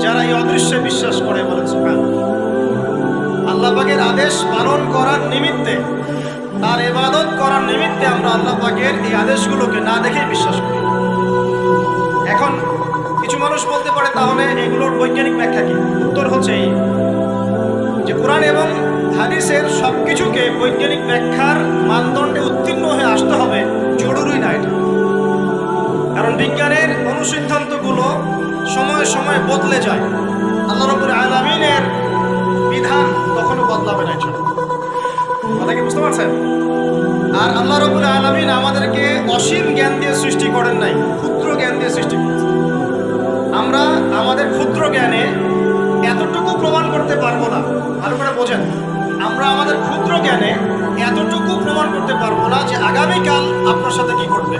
যারা এই অদৃশ্যে বিশ্বাস করে বলেন সুবহানাল্লাহ। আল্লাহ পাকের আদেশ পালন করার নিমিত্তে, তার ইবাদত করার নিমিত্তে আমরা আল্লাহ পাকের এই আদেশগুলোকে না দেখেই বিশ্বাস করি। এখন কিছু মানুষ বলতে পারে, তাহলে এগুলোর বৈজ্ঞানিক ব্যাখ্যা কি? উত্তর হচ্ছে এই যে কোরআন এবং হাদিসের সবকিছুকে বৈজ্ঞানিক ব্যাখ্যার মানদণ্ডে উত্তীর্ণ হয়ে আসতে হবে জরুরি না এটা। কারণ বিজ্ঞানের অনুসিদ্ধান্তগুলো সময়ে সময়ে বদলে যায়। আল্লাহ রাব্বুল আলামিনের বিধান কখনো বদলাবে না, কথা কি বুঝতে পারছেন? আর আল্লাহ রাব্বুল আলামিন আমাদেরকে অসীম জ্ঞান দিয়ে সৃষ্টি করেন নাই, ক্ষুদ্র জ্ঞান দিয়ে সৃষ্টি করেছেন। আমরা আমাদের ক্ষুদ্র জ্ঞানে এতটুকু প্রমাণ করতে পারবো না, ভালো করে বোঝেন, আমরা আমাদের ক্ষুদ্র জ্ঞানে এতটুকু প্রমাণ করতে পারবো না যে আগামীকাল আপনার সাথে কি ঘটবে।